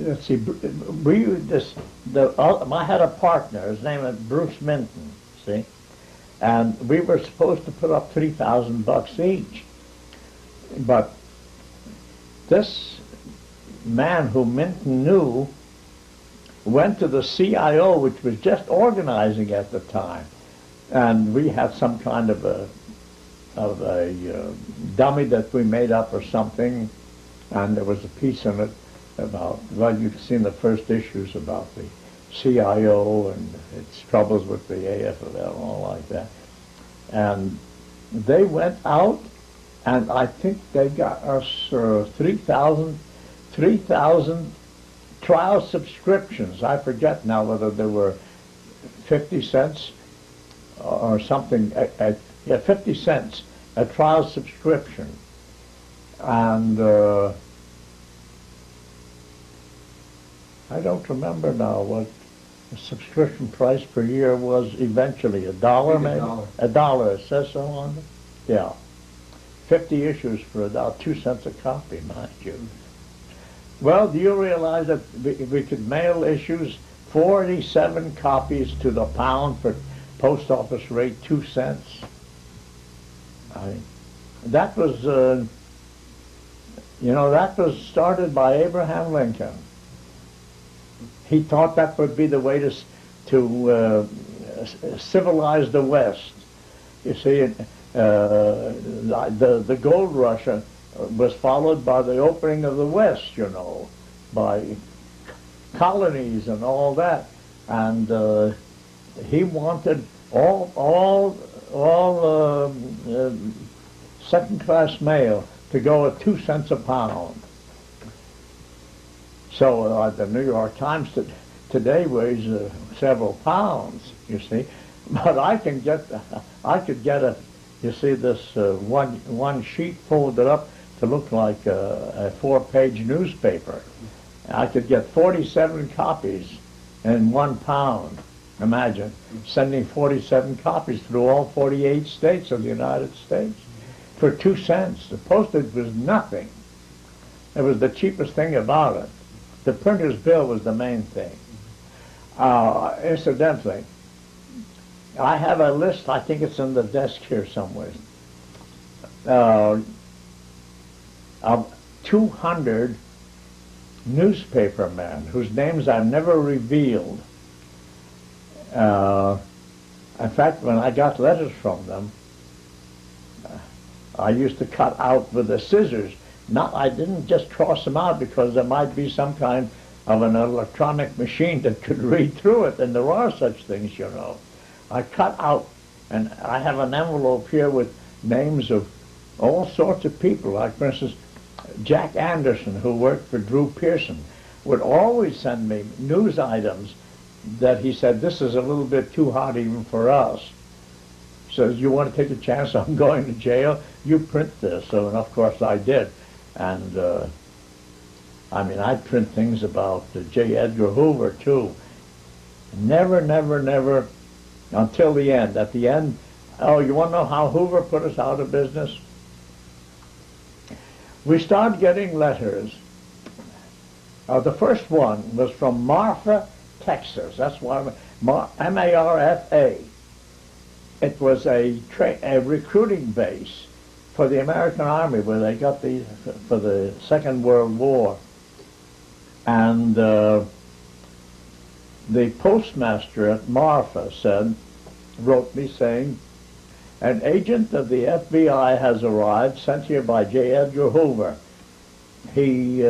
let's see, I had a partner, his name was Bruce Minton, see? And we were supposed to put up $3,000 each. But this man who Minton knew went to the CIO, which was just organizing at the time. And we had some kind of a dummy that we made up or something, and there was a piece in it about, well, you've seen the first issues about the CIO and its troubles with the AFL and all like that. And they went out, and I think they got us 3,000 trial subscriptions. I forget now whether there were 50 cents or something. Yeah, 50 cents a trial subscription. And I don't remember now what the subscription price per year was eventually. $1 maybe? $1. It says so on it? Yeah. 50 issues for about 2 cents a copy, mind you. Well, do you realize that we could mail issues 47 copies to the pound for post office rate 2 cents? That was, that was started by Abraham Lincoln. He thought that would be the way to civilize the West. You see, the gold rush was followed by the opening of the West, by colonies and all that. And he wanted all second-class mail to go at 2 cents a pound. So the New York Times today weighs several pounds, you see. But I could get this one sheet folded up to look like a 4-page newspaper. I could get 47 copies in 1 pound. Imagine sending 47 copies through all 48 states of the United States for 2 cents. The postage was nothing. It was the cheapest thing about it. The printer's bill was the main thing. Incidentally, I have a list, I think it's in the desk here somewhere, of 200 newspaper men whose names I've never revealed. In fact, when I got letters from them, I used to cut out with the scissors. I didn't just cross them out because there might be some kind of an electronic machine that could read through it, and there are such things, I cut out, and I have an envelope here with names of all sorts of people, like, for instance, Jack Anderson, who worked for Drew Pearson, would always send me news items that he said, this is a little bit too hot even for us. So you want to take a chance on going to jail? You print this. So, and of course I did. And I'd print things about J. Edgar Hoover too. Never, until the end. At the end, oh, you want to know how Hoover put us out of business? We started getting letters. The first one was from Marfa, Texas. That's why M-A-R-F-A. It was a recruiting base for the American Army where they got these for the Second World War. And the postmaster at Marfa wrote me saying, an agent of the FBI has arrived, sent here by J. Edgar Hoover. He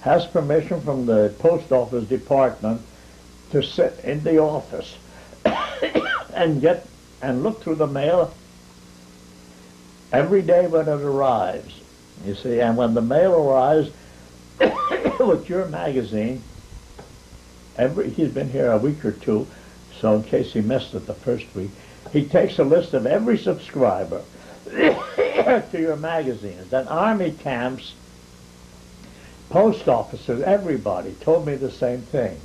has permission from the Post Office Department to sit in the office and look through the mail every day when it arrives. You see, and when the mail arrives with your magazine, he's been here a week or two, so in case he missed it the first week, he takes a list of every subscriber to your magazines. Then army camps, post offices, everybody told me the same thing.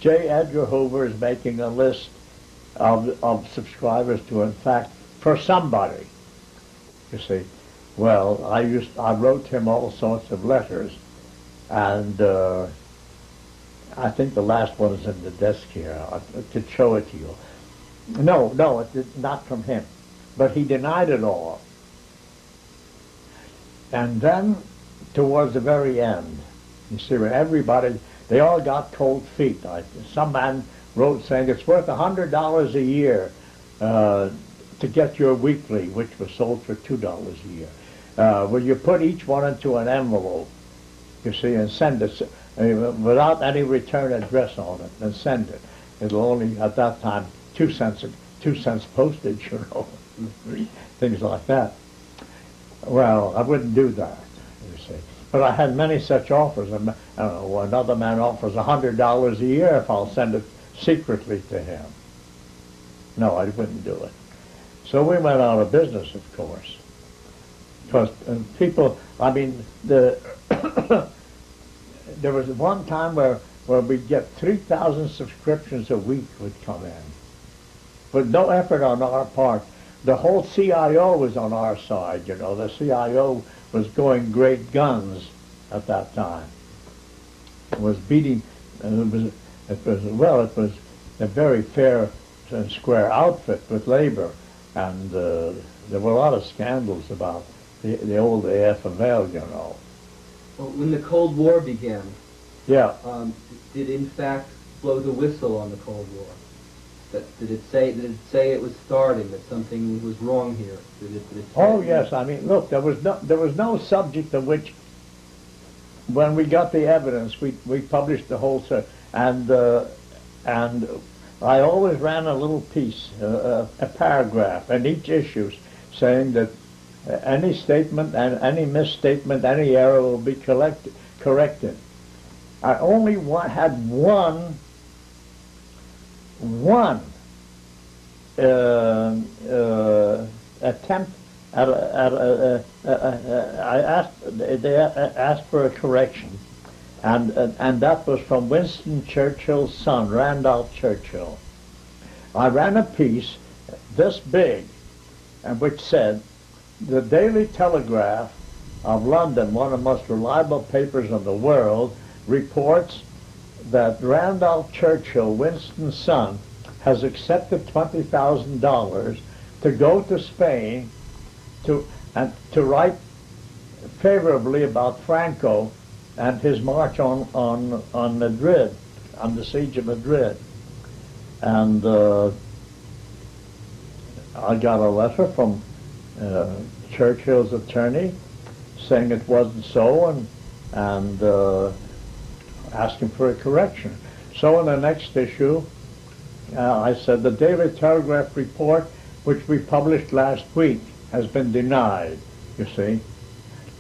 J. Edgar Hoover is making a list of subscribers to, in fact, for somebody. You see, well, I wrote him all sorts of letters, And I think the last one is in the desk here to show it to you. No, it did not from him. But he denied it all. And then, towards the very end, you see, when everybody, they all got cold feet. Some man wrote saying it's worth $100 a year to get your weekly, which was sold for $2 a year. Will you put each one into an envelope, you see, and send it without any return address on it, and send it. It'll only, at that time, 2 cents postage, you know, things like that. Well, I wouldn't do that, you see. But I had many such offers. I don't know, another man offers $100 a year if I'll send it secretly to him. No, I wouldn't do it. So we went out of business, of course. Because people, I mean, there was one time where we'd get 3,000 subscriptions a week would come in. But no effort on our part. The whole CIO was on our side, you know. The CIO was going great guns at that time. It was beating, it was a very fair and square outfit with labor. And there were a lot of scandals about the old AFML, you know. Well, when the Cold War began, yeah, did in fact blow the whistle on the Cold War? Did it say it was starting, that something was wrong here? Did it say, oh yes, I mean, look, there was no subject of which, when we got the evidence, we published the whole and I always ran a little piece, a paragraph in each issue, saying that any statement and any misstatement, any error will be corrected. I only had one attempt at they asked for a correction, and that was from Winston Churchill's son, Randolph Churchill. I ran a piece this big, and which said, "The Daily Telegraph of London, one of the most reliable papers in the world, reports that Randolph Churchill, Winston's son, has accepted $20,000 to go to Spain to write favorably about Franco and his march on Madrid, on the siege of Madrid." And I got a letter from Churchill's attorney saying it wasn't so, and asking for a correction. So in the next issue, I said, "The Daily Telegraph report, which we published last week, has been denied," you see.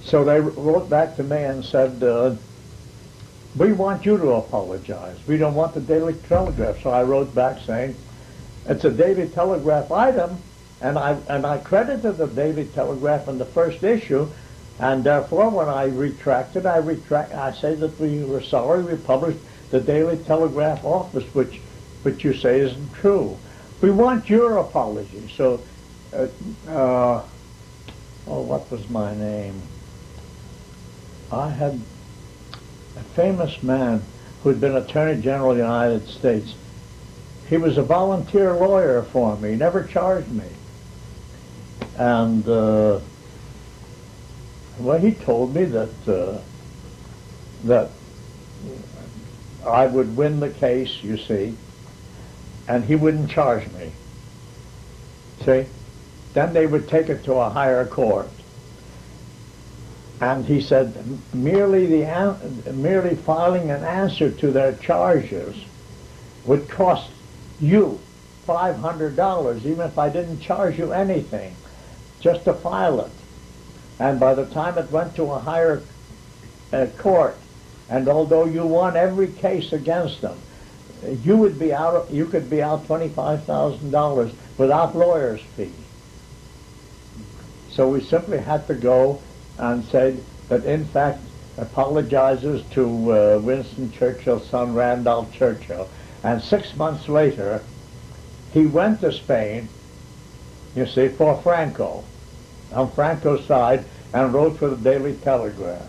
So they wrote back to me and said, "We want you to apologize. We don't want the Daily Telegraph." So I wrote back saying, "It's a Daily Telegraph item, and I credited the Daily Telegraph in the first issue, and therefore when I retracted, I say that we were sorry we published the Daily Telegraph office, which you say isn't true. We want your apology." So, what was my name? I had a famous man who had been Attorney General of the United States. He was a volunteer lawyer for me. He never charged me. And, well, he told me that I would win the case, you see, and he wouldn't charge me. See? Then they would take it to a higher court. And he said merely filing an answer to their charges would cost you $500, even if I didn't charge you anything, just to file it. And by the time it went to a higher court, and although you won every case against them, you could be out $25,000 without lawyer's fee. So we simply had to go and say that, in fact, apologizes to Winston Churchill's son, Randolph Churchill. And 6 months later, he went to Spain, you see, for Franco, on Franco's side, and wrote for the Daily Telegraph.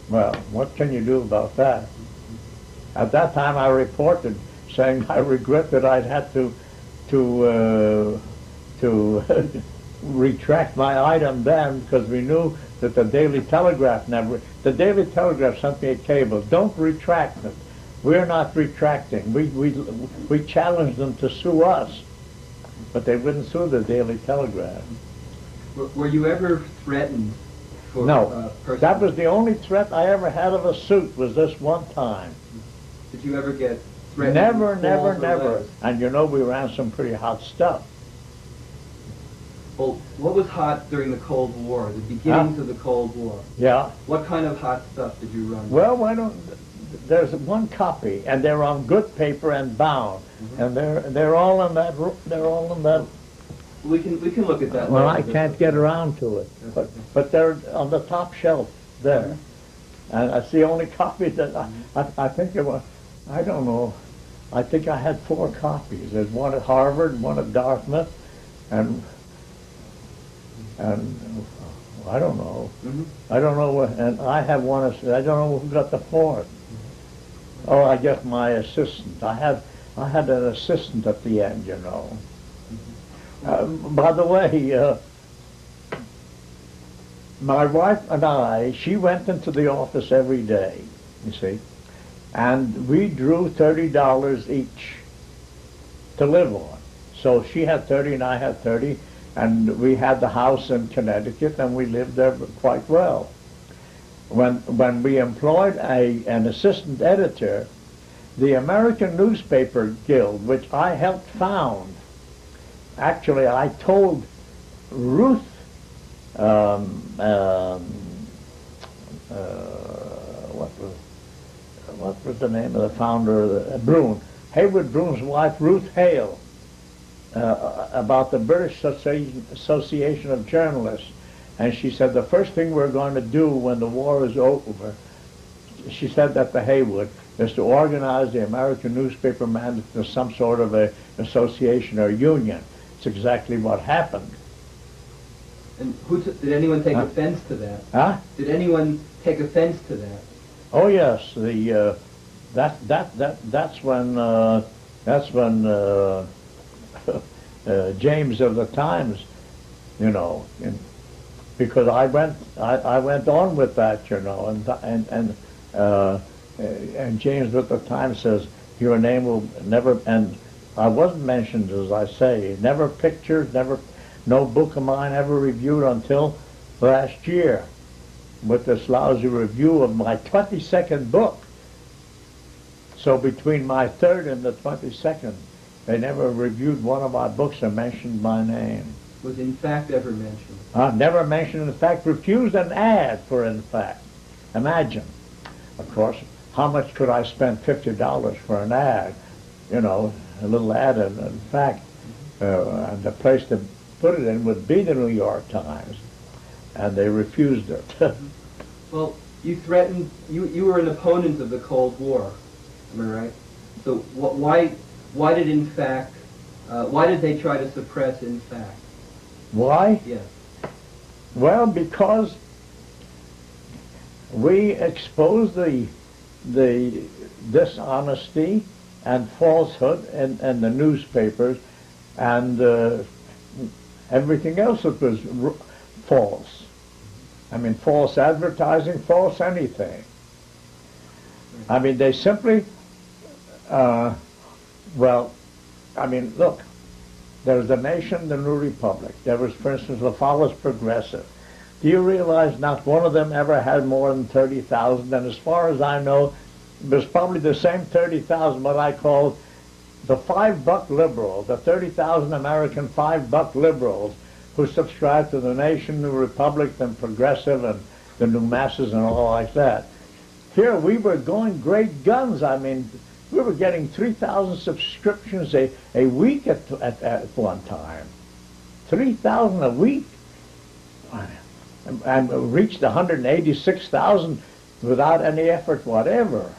Well, what can you do about that? At that time, I reported saying I regret that I'd had to retract my item then, because we knew that the Daily Telegraph the Daily Telegraph sent me a cable. Don't retract it. We're not retracting. We challenged them to sue us, but they wouldn't sue the Daily Telegraph. Were you ever threatened? No. That was the only threat I ever had of a suit, was this one time. Did you ever get threatened? Never, never, never. And you know, we ran some pretty hot stuff. Well, what was hot during the Cold War, the beginnings of the Cold War? Yeah. What kind of hot stuff did you run? Well, there's one copy, and they're on good paper and bound, and they're all in that. They're all in that. We can look at that. Well, I can't get around to it, but they're on the top shelf there, and that's the only copy that I think it was. I don't know. I think I had 4 copies. There's one at Harvard, one at Dartmouth, and I don't know. I don't know what. And I have one. I don't know who got the 4th. Oh, I guess my assistant. I had an assistant at the end, you know. By the way, my wife and I, she went into the office every day, you see, and we drew $30 each to live on. So she had 30 and I had 30, and we had the house in Connecticut, and we lived there quite well. When we employed an assistant editor, the American Newspaper Guild, which I helped found, actually I told Ruth, what was the name of the founder, Brune, Haywood Brune's wife, Ruth Hale, about the British Association of Journalists. And she said, the first thing we're going to do when the war is over, she said that to Haywood, is to organize the American newspapermen into some sort of a association or union. It's exactly what happened. And did anyone take offense to that? Huh? Did anyone take offense to that? Oh yes, that's when James of the Times, you know, because I went on with that, you know, and James of the Times says your name will never, and I wasn't mentioned, as I say, never pictured, no book of mine ever reviewed until last year with this lousy review of my 22nd book. So between my 3rd and the 22nd, they never reviewed one of my books or mentioned my name. Was in fact ever mentioned? Never mentioned, in fact, refused an ad for in fact. Imagine. Of course, how much could I spend $50 for an ad? You know, a little ad in fact. And the place to put it in would be the New York Times. And they refused it. Well, you threatened, you were an opponent of the Cold War, am I right? So why did in fact, why did they try to suppress in fact? Why? Yes. Well, because we exposed the dishonesty and falsehood in the newspapers and everything else that was false. I mean, false advertising, false anything. I mean, they simply, well, I mean, look, there was the Nation, the New Republic. There was, for instance, La Folla's Progressive. Do you realize not one of them ever had more than 30,000? And as far as I know, it was probably the same 30,000 what I call the $5 liberals, the 30,000 American $5 liberals who subscribed to the Nation, New Republic, and Progressive, and the New Masses, and all like that. Here we were going great guns. I mean, we were getting 3,000 subscriptions a week at one time. 3,000 a week. And reached 186,000 without any effort whatever.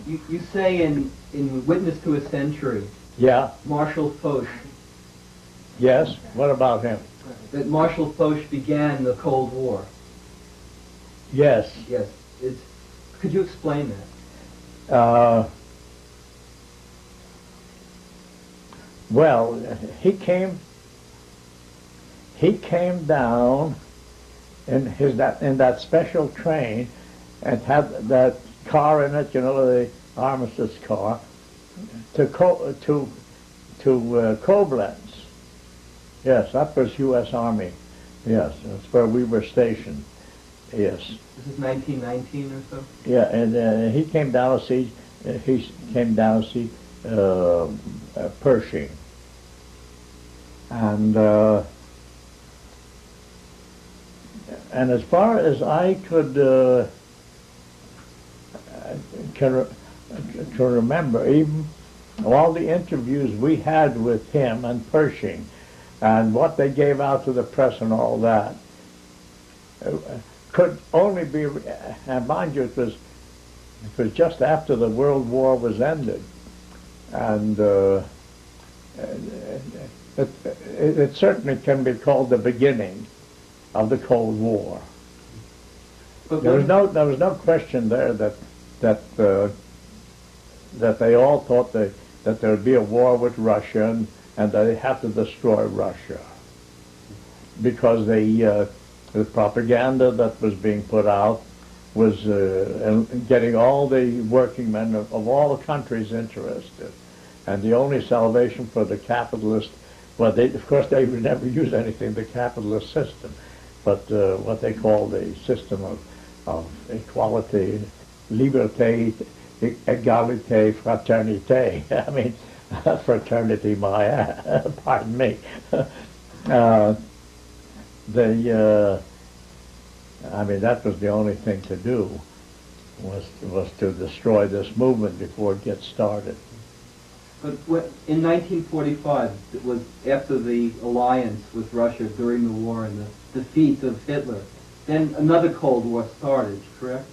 You say in Witness to a Century, yeah, Marshall Foch. Yes, what about him? That Marshall Foch began the Cold War. Yes. Yes. Could you explain that? Well, he came down in that special train and had that car in it, you know, the armistice car, to Koblenz. Yes, that was U.S. Army. Yes, that's where we were stationed. Yes. This is 1919 or so? Yeah, and he came down to see. Pershing, and as far as I could can remember, even all the interviews we had with him and Pershing, and what they gave out to the press and all that, could only be, and mind you, it was just after the World War was ended, and it certainly can be called the beginning of the Cold War. But There was no question there that they all thought that there would be a war with Russia and that they had to destroy Russia, because the propaganda that was being put out was getting all the working men of all the countries interested. And the only salvation for the capitalist, well, of course they would never use anything, the capitalist system, but what they call the system of equality, liberté, égalité, fraternité. I mean, fraternity, pardon me. I mean, that was the only thing to do, was to destroy this movement before it gets started. But in 1945, it was after the alliance with Russia during the war and the defeat of Hitler, then another Cold War started, correct?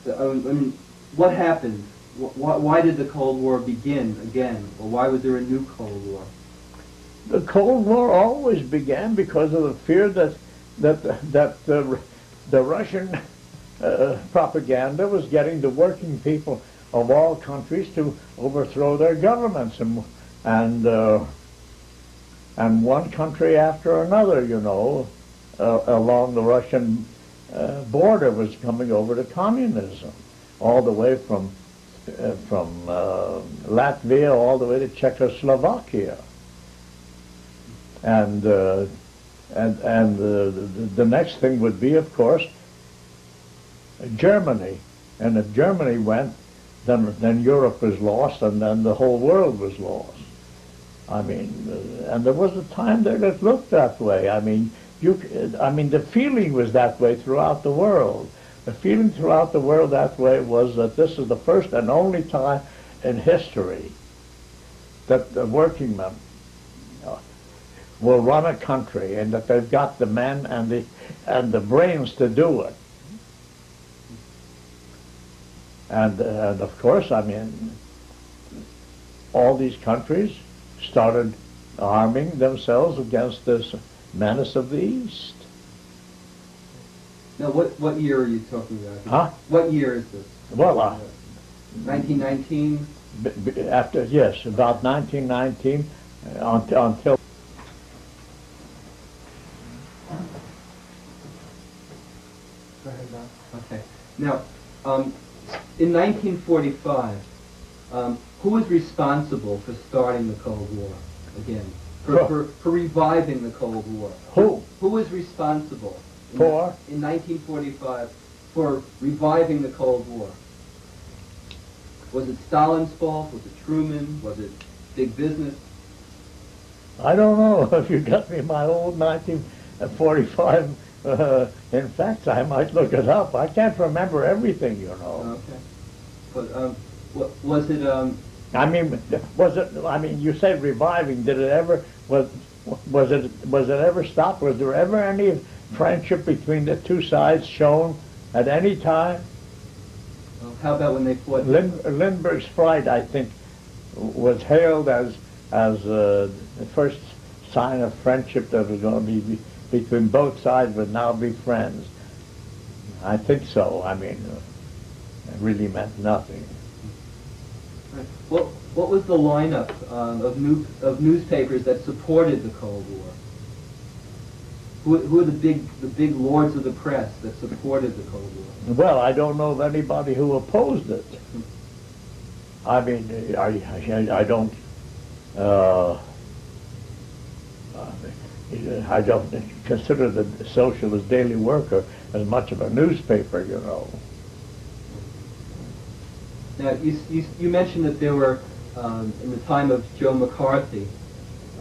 I mean, what happened? Why did the Cold War begin again? Or why was there a new Cold War? The Cold War always began because of the fear that the Russian propaganda was getting the working people of all countries to overthrow their governments, and one country after another, you know, along the Russian border was coming over to communism, all the way from Latvia all the way to Czechoslovakia, and the next thing would be, of course, Germany, and if Germany went, then Europe was lost, and then the whole world was lost. I mean, and there was a time there that looked that way. I mean, the feeling was that way throughout the world. The feeling throughout the world that way was that this is the first and only time in history that the working men will run a country, and that they've got the men and the brains to do it. And of course, I mean, all these countries started arming themselves against this menace of the East. Now, what year are you talking about? Huh? What year is this? Well, 1919? After, yes, about 1919 until. Okay. Now, in 1945, who was responsible for starting the Cold War again? For reviving the Cold War? Who? Who was responsible in 1945 for reviving the Cold War? Was it Stalin's fault? Was it Truman? Was it big business? I don't know if you got me my old 1945. In fact, I might look it up. I can't remember everything, you know. Okay. But was it? I mean, was it? I mean, you said reviving. Did it ever? Was it ever stopped? Was there ever any friendship between the two sides shown at any time? Well, how about when they fought? Lindbergh's flight, I think, was hailed as the first sign of friendship that was going to be between both sides, would now be friends. I think so. I mean, it really meant nothing. Right. What was the lineup of newspapers that supported the Cold War? Who are the big lords of the press that supported the Cold War? Well, I don't know of anybody who opposed it. I mean, I don't. I don't consider the Socialist Daily Worker as much of a newspaper, you know. Now, you mentioned that there were, in the time of Joe McCarthy,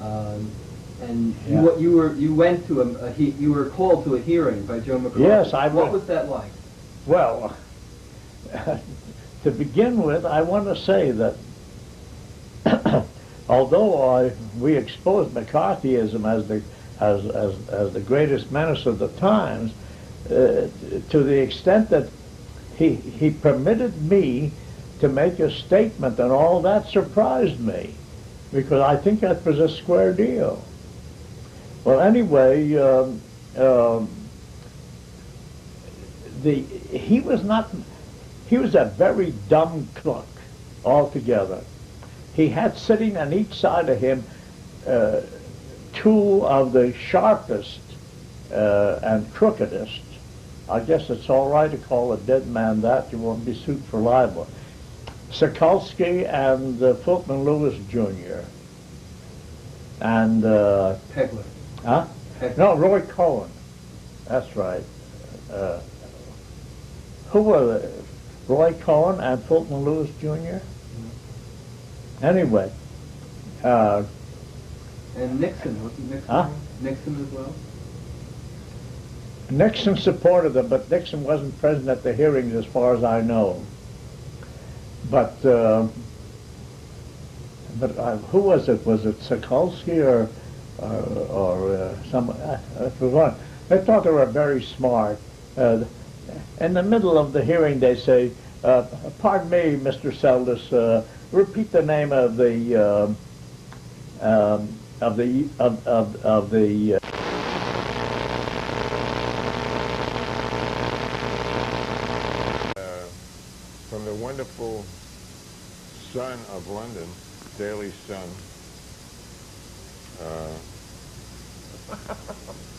and Yeah. you went to you were called to a hearing by Joe McCarthy. Yes, I What went. was that like? Well, to begin with, I want to say that although we exposed McCarthyism as the greatest menace of the times, to the extent that he permitted me to make a statement, and all that surprised me, because I think that was a square deal. Well, anyway, he was a very dumb crook altogether. He had sitting on each side of him two of the sharpest and crookedest. I guess it's all right to call a dead man that. You won't be sued for libel. Sokolsky and Fulton Lewis Jr. and Pegler. huh? Pegler. No, Roy Cohen. That's right. Who were they? Roy Cohen and Fulton Lewis Jr. Mm-hmm. Anyway. And Nixon, wasn't Nixon? Huh? Nixon as well? Nixon supported them, but Nixon wasn't present at the hearings as far as I know. But who was it? Was it Sokolsky or some? I forgot. They thought they were very smart. In the middle of the hearing, they say, "Pardon me, Mr. Seldes. Repeat the name of the From the wonderful Sun of London, Daily Sun.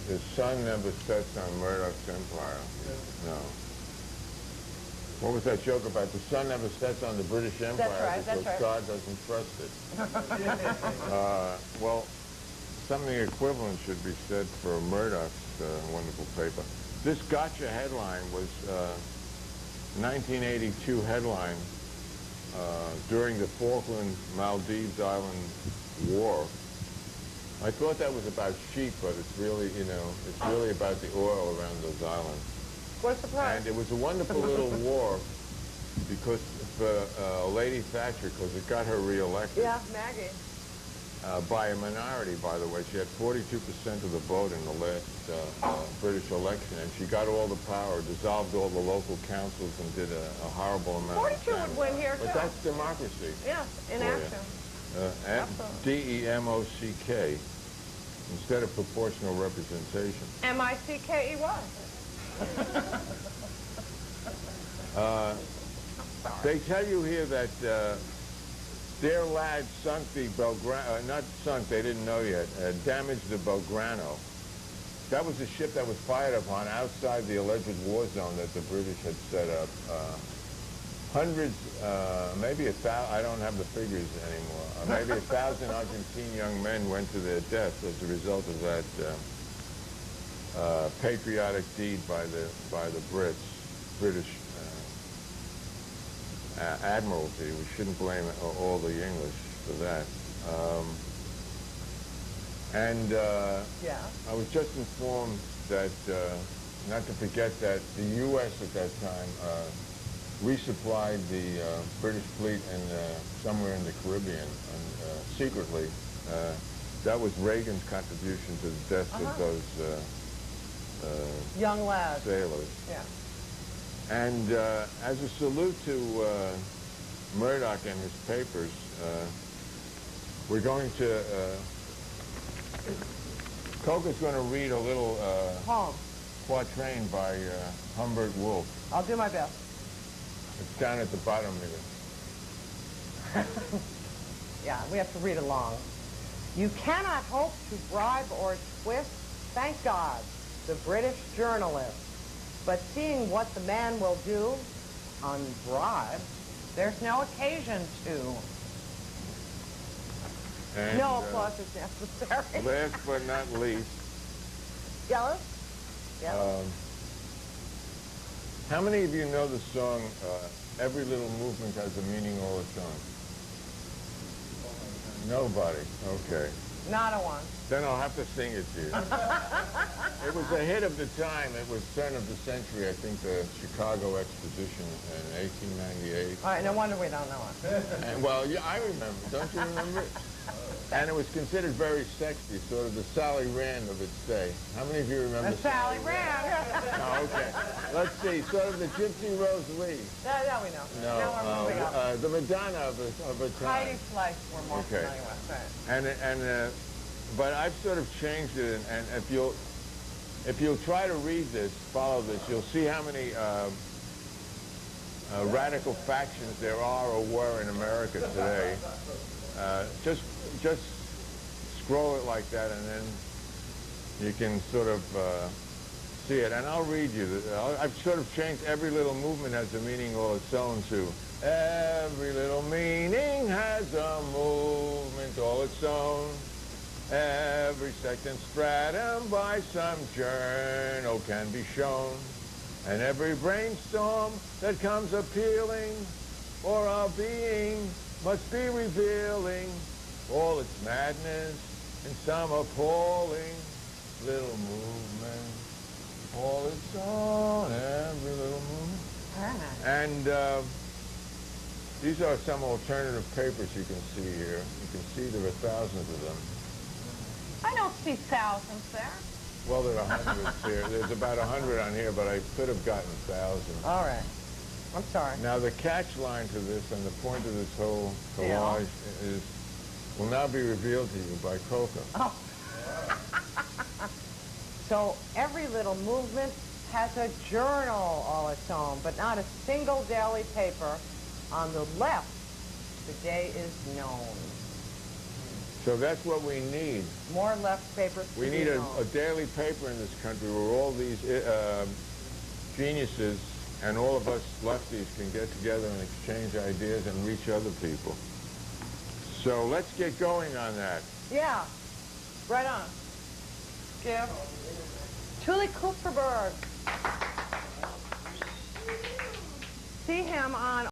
The sun never sets on Murdoch's empire. No. What was that joke about? The sun never sets on the British Empire because God doesn't trust it. Well, something equivalent should be said for Murdoch's wonderful paper. This gotcha headline was 1982 headline during the Falkland Maldives Island War. I thought that was about sheep, but it's really, it's really about the oil around those islands. What a surprise. And it was a wonderful little war because for Lady Thatcher, because it got her reelected. Yeah, Maggie. By a minority, by the way. She had 42% of the vote in the last British election, and she got all the power, dissolved all the local councils, and did a horrible amount 42 of would win here, But too. that's democracy. Yeah, in action. DEMOCK instead of proportional representation. M-I-C-K-E-Y. They tell you here that their lad sunk the Belgrano, not sunk, they didn't know yet, damaged the Belgrano. That was a ship that was fired upon outside the alleged war zone that the British had set up. Hundreds, maybe 1,000, I don't have the figures anymore, maybe 1,000 Argentine young men went to their death as a result of that patriotic deed by the British Admiralty. We shouldn't blame all the English for that. Yeah. I was just informed that, not to forget that the U.S. at that time resupplied the British fleet somewhere in the Caribbean, secretly. That was Reagan's contribution to the death of those young lads. sailors. Yeah. And as a salute to Murdoch and his papers, we're going to, Coca's going to read a little quatrain by Humbert Wolf. I'll do my best. It's down at the bottom here. Yeah, we have to read along. You cannot hope to bribe or twist, thank God, the British journalist. But seeing what the man will do, unbribed, there's no occasion to. And, No applause is necessary. last but not least, Yellow? Yellow. how many of you know the song, Every Little Movement Has a Meaning All Its Own? Nobody. Okay. Not a one. Then I'll have to sing it to you. It was a hit of the time. It was turn of the century, I think, the Chicago Exposition in 1898. All right, no wonder we don't know it. And, well, yeah, I remember. Don't you remember it? And it was considered very sexy, sort of the Sally Rand of its day. How many of you remember Sally Rand. Oh, okay. Let's see. Sort of the Gypsy Rose Lee. No, we know. No, Now we're moving on. the Madonna of a time. Heidi Slice we're more Okay. familiar with. Right. But I've sort of changed it, and if you'll try to read this, follow this, you'll see how many radical factions there are or were in America today. Just scroll it like that, and then you can sort of see it. And I'll read you. I've sort of changed every little movement has a meaning all its own to. Every little meaning has a movement all its own. Every second stratum by some journal can be shown. And every brainstorm that comes appealing for our being must be revealing all its madness in some appalling little movement. All its own, every little movement. And these are some alternative papers you can see here. You can see there are thousands of them. I don't see thousands there. Well, there are hundreds here. There's about 100 on here, but I could have gotten thousands. All right. I'm sorry. Now, the catch line to this and the point of this whole collage is, will now be revealed to you by Coca. Oh. So every little movement has a journal all its own, but not a single daily paper. On the left, the day is known. So that's what we need. More left papers to We be need a known. daily paper in this country where all these geniuses and all of us lefties can get together and exchange ideas and reach other people. So let's get going on that. Yeah, right on. Give. Tuli Kupferberg. See him on